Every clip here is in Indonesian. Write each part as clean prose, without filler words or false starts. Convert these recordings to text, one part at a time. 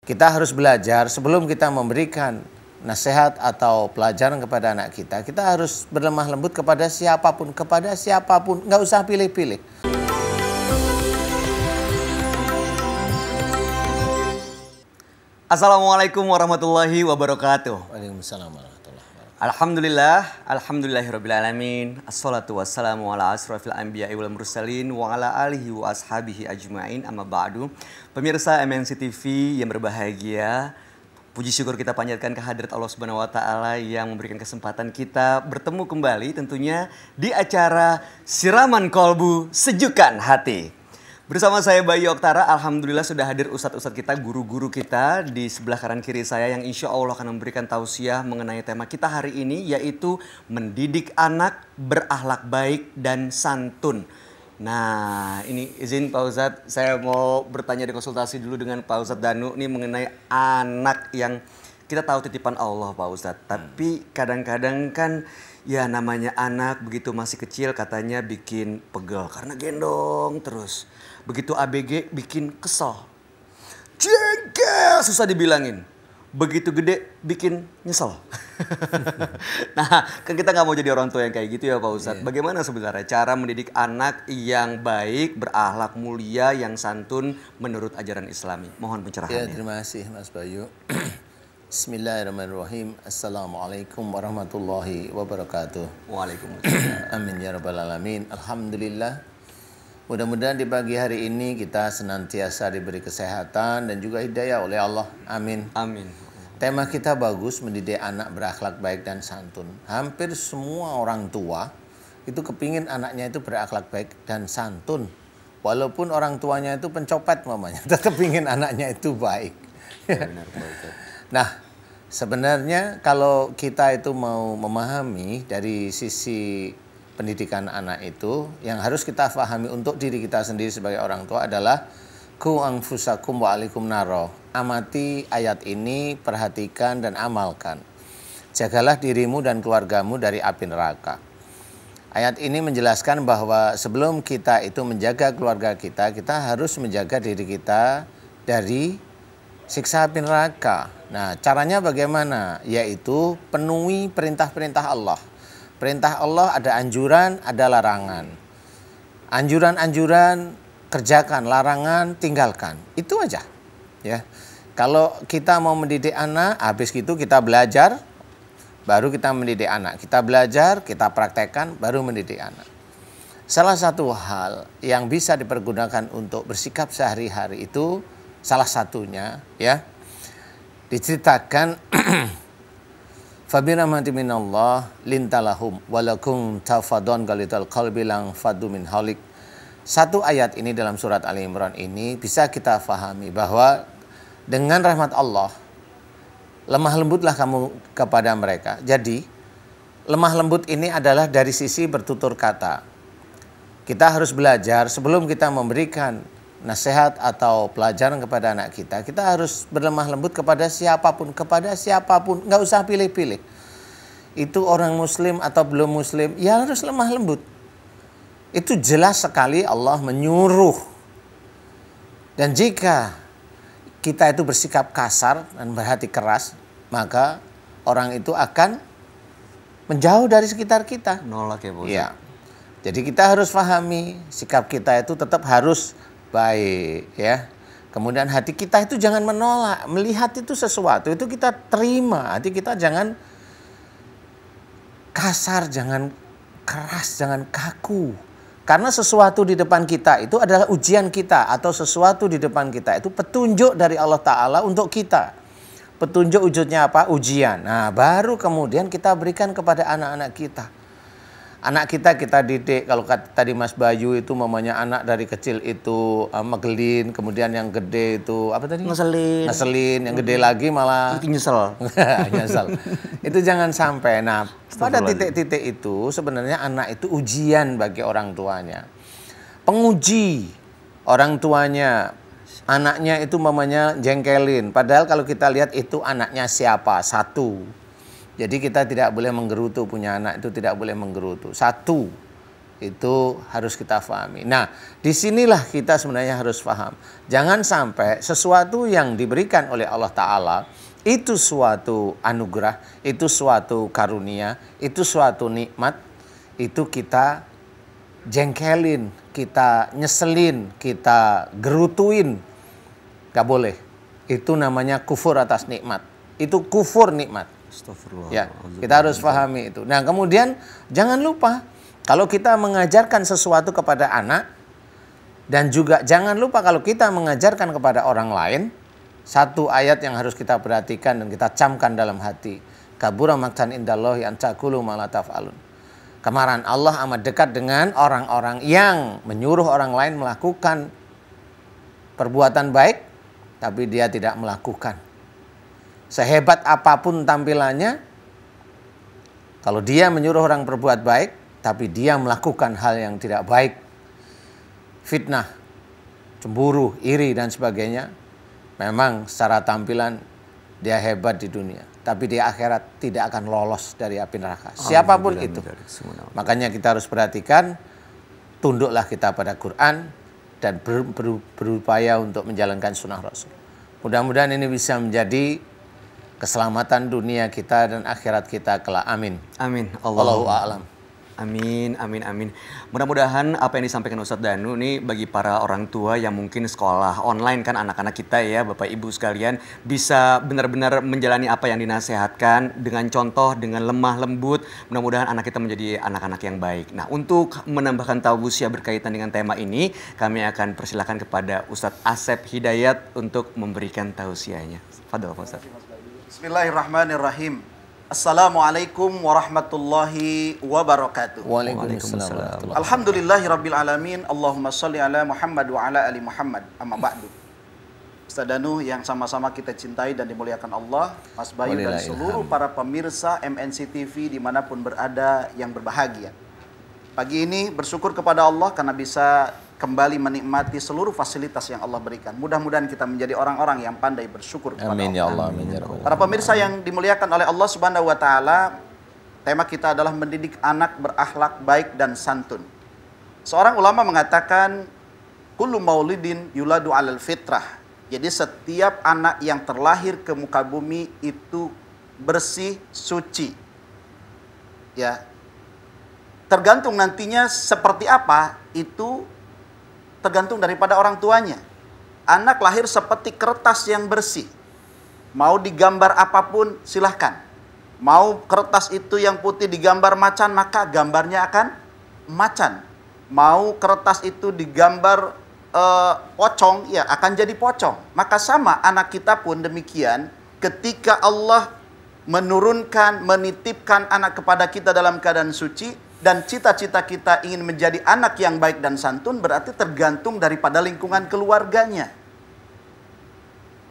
Kita harus belajar sebelum kita memberikan nasihat atau pelajaran kepada anak kita. Kita harus berlemah lembut kepada siapapun, nggak usah pilih-pilih. Assalamualaikum warahmatullahi wabarakatuh. Waalaikumsalam warahmatullahi wabarakatuh. Alhamdulillahirrabbilalamin. Assalatu wassalamu ala asrafil anbiya'i wal mursalin wa ala alihi wa ashabihi ajma'in, amma ba'du. Pemirsa MNC TV yang berbahagia, puji syukur kita panjatkan kehadirat Allah Subhanahu wa taala yang memberikan kesempatan kita bertemu kembali tentunya di acara Siraman Kolbu Sejukan Hati. Bersama saya Bayu Oktara, alhamdulillah sudah hadir ustadz-ustadz kita, guru-guru kita di sebelah kanan kiri saya yang insya Allah akan memberikan tausiah mengenai tema kita hari ini, yaitu mendidik anak berakhlak baik dan santun. Nah, ini izin Pak Ustadz, saya mau bertanya di konsultasi dulu dengan Pak Ustadz Danu nih mengenai anak yang kita tahu titipan Allah Pak Ustadz. Tapi kadang-kadang kan ya namanya anak begitu masih kecil katanya bikin pegel karena gendong terus. Begitu ABG bikin kesel, jengkel, susah dibilangin. Begitu gede bikin nyesel. Nah, kan kita nggak mau jadi orang tua yang kayak gitu ya Pak Ustadz. Bagaimana sebenarnya cara mendidik anak yang baik, berakhlak mulia, yang santun menurut ajaran Islami? Mohon pencerahannya. Ya, terima kasih Mas Bayu. Bismillahirrahmanirrahim. Assalamualaikum warahmatullahi wabarakatuh. Waalaikumsalam. Amin ya rabbal alamin. Alhamdulillah. Mudah-mudahan di pagi hari ini kita senantiasa diberi kesehatan dan juga hidayah oleh Allah. Amin. Amin. Tema kita bagus, mendidik anak berakhlak baik dan santun. Hampir semua orang tua itu kepingin anaknya itu berakhlak baik dan santun. Walaupun orang tuanya itu pencopet mamanya, tetap ingin anaknya itu baik. Ya, benar, benar. Nah, sebenarnya kalau kita itu mau memahami dari sisi pendidikan anak itu, yang harus kita pahami untuk diri kita sendiri sebagai orang tua adalah ku anfusakum wa alaikum naro. Amati ayat ini, perhatikan dan amalkan. Jagalah dirimu dan keluargamu dari api neraka. Ayat ini menjelaskan bahwa sebelum kita itu menjaga keluarga kita, kita harus menjaga diri kita dari siksa api neraka. Nah, caranya bagaimana? Yaitu penuhi perintah-perintah Allah. Perintah Allah ada anjuran, ada larangan. Anjuran-anjuran kerjakan, larangan tinggalkan. Itu aja. Ya. Kalau kita mau mendidik anak, habis itu kita belajar, baru kita mendidik anak. Kita belajar, kita praktekkan, baru mendidik anak. Salah satu hal yang bisa dipergunakan untuk bersikap sehari-hari itu, salah satunya ya, diceritakan Fabirahmati minallah lintalahum walakum tafadon galital qalbi lang fadu min halik. Satu ayat ini dalam surat Ali Imran ini bisa kita fahami bahwa dengan rahmat Allah lemah lembutlah kamu kepada mereka. Jadi lemah lembut ini adalah dari sisi bertutur kata. Kita harus belajar sebelum kita memberikan nasihat atau pelajaran kepada anak kita, kita harus berlemah lembut kepada siapapun, nggak usah pilih-pilih. Itu orang muslim atau belum muslim, ya harus lemah lembut. Itu jelas sekali Allah menyuruh. Dan jika kita itu bersikap kasar dan berhati keras, maka orang itu akan menjauh dari sekitar kita. Nolak ya, Bos. Ya. Jadi kita harus pahami sikap kita itu tetap harus baik ya. Kemudian hati kita itu jangan menolak, melihat itu sesuatu itu kita terima. Hati kita jangan kasar, jangan keras, jangan kaku. Karena sesuatu di depan kita itu adalah ujian kita, atau sesuatu di depan kita itu petunjuk dari Allah Ta'ala untuk kita. Petunjuk wujudnya apa? Ujian. Nah, baru kemudian kita berikan kepada anak-anak kita. Anak kita didik, kalau kata tadi Mas Bayu itu mamanya anak dari kecil itu megelin, kemudian yang gede itu apa tadi? Ngeselin, yang gede lagi malah nyesel. Nyesel. Itu jangan sampai. Nah, pada titik-titik itu sebenarnya anak itu ujian bagi orang tuanya. Penguji orang tuanya. Anaknya itu mamanya jengkelin, padahal kalau kita lihat itu anaknya siapa? Satu. Jadi kita tidak boleh menggerutu, punya anak itu tidak boleh menggerutu. Satu, Itu harus kita pahami. Nah, disinilah kita sebenarnya harus paham. Jangan sampai sesuatu yang diberikan oleh Allah Ta'ala itu suatu anugerah, itu suatu karunia, itu suatu nikmat, itu kita jengkelin, kita nyeselin, kita gerutuin. Gak boleh. Itu namanya kufur atas nikmat. Itu kufur nikmat. Astagfirullah. Ya, kita harus pahami itu. Nah, kemudian jangan lupa kalau kita mengajarkan sesuatu kepada anak, dan juga jangan lupa kalau kita mengajarkan kepada orang lain, satu ayat yang harus kita perhatikan dan kita camkan dalam hati. Kabura maktan indallahi an taqulu ma la taf'alun. Kemarahan Allah amat dekat dengan orang-orang yang menyuruh orang lain melakukan perbuatan baik, tapi dia tidak melakukan. Sehebat apapun tampilannya, kalau dia menyuruh orang berbuat baik, tapi dia melakukan hal yang tidak baik, fitnah, cemburu, iri, dan sebagainya, memang secara tampilan dia hebat di dunia, tapi di akhirat tidak akan lolos dari api neraka. Siapapun itu. Makanya kita harus perhatikan, tunduklah kita pada Quran dan berupaya untuk menjalankan sunnah Rasul. Mudah-mudahan ini bisa menjadi keselamatan dunia kita dan akhirat kita kelak. Amin. Amin. Allahu a'lam. Amin, amin, amin. Mudah-mudahan apa yang disampaikan Ustadz Danu nih bagi para orang tua yang mungkin sekolah online kan anak-anak kita ya, Bapak Ibu sekalian, bisa benar-benar menjalani apa yang dinasehatkan dengan contoh, dengan lemah lembut. Mudah-mudahan anak kita menjadi anak-anak yang baik. Nah, untuk menambahkan tausiah berkaitan dengan tema ini, kami akan persilahkan kepada Ustadz Asep Hidayat untuk memberikan tausiahnya. Fadhol Ustadz. Bismillahirrahmanirrahim. Assalamualaikum warahmatullahi wabarakatuh. Waalaikumsalam. Alhamdulillahirabbil alamin. Allahumma shalli ala Muhammad wa ala ali Muhammad. Amma ba'du. Ustaz Danu yang sama-sama kita cintai dan dimuliakan Allah, Mas Bayu dan seluruh para pemirsa MNC TV dimanapun berada yang berbahagia. Pagi ini bersyukur kepada Allah karena bisa kembali menikmati seluruh fasilitas yang Allah berikan. Mudah-mudahan kita menjadi orang-orang yang pandai bersyukur kepada Amin Allah. ya Allah. Amin ya Rabbal. Para pemirsa yang dimuliakan oleh Allah Subhanahu wa taala, tema kita adalah mendidik anak berakhlak baik dan santun. Seorang ulama mengatakan kullu maulidin yuladu 'alal fitrah. Jadi setiap anak yang terlahir ke muka bumi itu bersih, suci. Ya. Tergantung nantinya seperti apa itu tergantung daripada orang tuanya. Anak lahir seperti kertas yang bersih. Mau digambar apapun silahkan. Mau kertas itu yang putih digambar macan, maka gambarnya akan macan. Mau kertas itu digambar pocong, ya akan jadi pocong. Maka sama anak kita pun demikian. Ketika Allah menurunkan, menitipkan anak kepada kita dalam keadaan suci, dan cita-cita kita ingin menjadi anak yang baik dan santun, berarti tergantung daripada lingkungan keluarganya.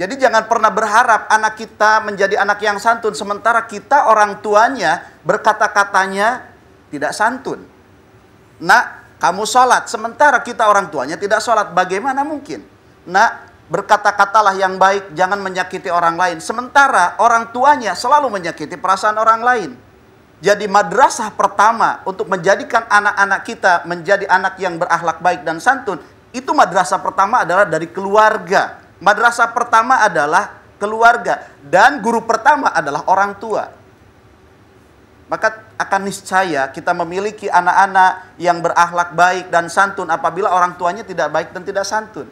Jadi jangan pernah berharap anak kita menjadi anak yang santun, sementara kita orang tuanya berkata-katanya tidak santun. Nak, kamu sholat, sementara kita orang tuanya tidak sholat. Bagaimana mungkin? Nak, berkata-katalah yang baik, jangan menyakiti orang lain, sementara orang tuanya selalu menyakiti perasaan orang lain. Jadi madrasah pertama untuk menjadikan anak-anak kita menjadi anak yang berakhlak baik dan santun, itu madrasah pertama adalah dari keluarga. Madrasah pertama adalah keluarga dan guru pertama adalah orang tua. Maka akan niscaya kita memiliki anak-anak yang berakhlak baik dan santun apabila orang tuanya tidak baik dan tidak santun.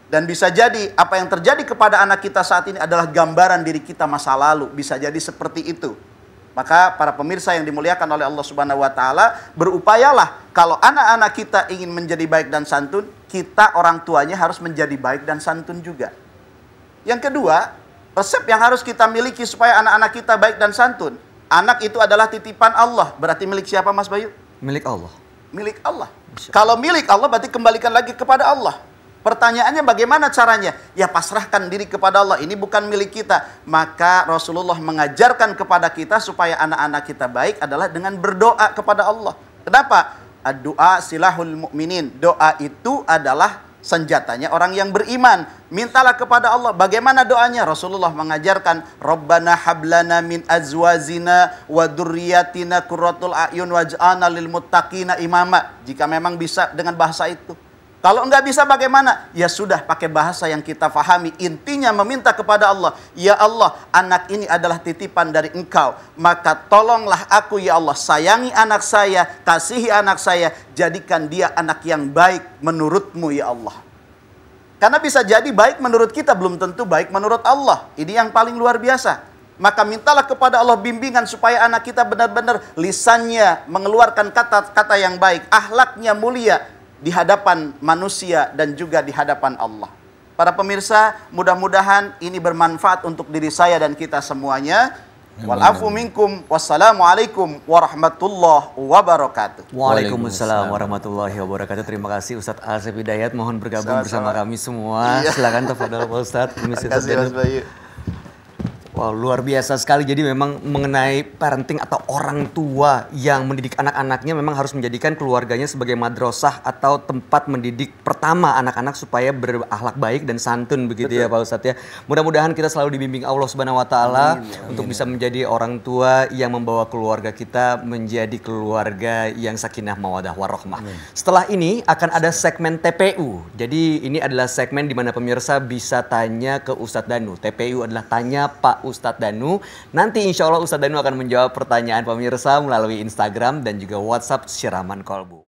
Dan bisa jadi apa yang terjadi kepada anak kita saat ini adalah gambaran diri kita masa lalu, bisa jadi seperti itu. Maka para pemirsa yang dimuliakan oleh Allah Subhanahu wa taala, berupayalah kalau anak-anak kita ingin menjadi baik dan santun, kita orang tuanya harus menjadi baik dan santun juga. Yang kedua, resep yang harus kita miliki supaya anak-anak kita baik dan santun. Anak itu adalah titipan Allah. Berarti milik siapa, Mas Bayu? Milik Allah. Milik Allah. Kalau milik Allah berarti kembalikan lagi kepada Allah. Pertanyaannya bagaimana caranya? Ya pasrahkan diri kepada Allah. Ini bukan milik kita. Maka Rasulullah mengajarkan kepada kita supaya anak-anak kita baik adalah dengan berdoa kepada Allah. Kenapa? Doa silahul mu'minin. Doa itu adalah senjatanya orang yang beriman. Mintalah kepada Allah. Bagaimana doanya? Rasulullah mengajarkan, Rabbana hablana min azwazina wa dzurriyyatina qurratul a'yun waj'alna lil muttaqina imama. Jika memang bisa dengan bahasa itu. Kalau enggak bisa bagaimana? Ya sudah, pakai bahasa yang kita fahami. Intinya meminta kepada Allah, ya Allah, anak ini adalah titipan dari Engkau. Maka tolonglah aku ya Allah, sayangi anak saya, kasihi anak saya, jadikan dia anak yang baik menurut-Mu ya Allah. Karena bisa jadi baik menurut kita, belum tentu baik menurut Allah. Ini yang paling luar biasa. Maka mintalah kepada Allah bimbingan supaya anak kita benar-benar lisannya mengeluarkan kata-kata yang baik, akhlaknya mulia di hadapan manusia dan juga di hadapan Allah. Para pemirsa, mudah-mudahan ini bermanfaat untuk diri saya dan kita semuanya. Walafu minkum, wassalamualaikum warahmatullahi wabarakatuh. Waalaikumsalam warahmatullahi wabarakatuh. Terima kasih Ustadz Asep Hidayat, mohon bergabung bersama kami semua. Silakan tafadhol Pak Ustadz. Terima kasih Mas Bayu. Wow, luar biasa sekali. Jadi memang mengenai parenting atau orang tua yang mendidik anak-anaknya memang harus menjadikan keluarganya sebagai madrasah atau tempat mendidik pertama anak-anak supaya berakhlak baik dan santun begitu. Betul. Ya Pak Ustadz ya. Mudah-mudahan kita selalu dibimbing Allah Subhanahu wa taala untuk bisa menjadi orang tua yang membawa keluarga kita menjadi keluarga yang sakinah mawaddah warahmah. Setelah ini akan ada segmen TPU. Jadi ini adalah segmen di mana pemirsa bisa tanya ke Ustadz Danu. TPU adalah tanya Pak Ustadz Danu. Nanti insya Allah Ustadz Danu akan menjawab pertanyaan pemirsa melalui Instagram dan juga WhatsApp Siraman Kolbu.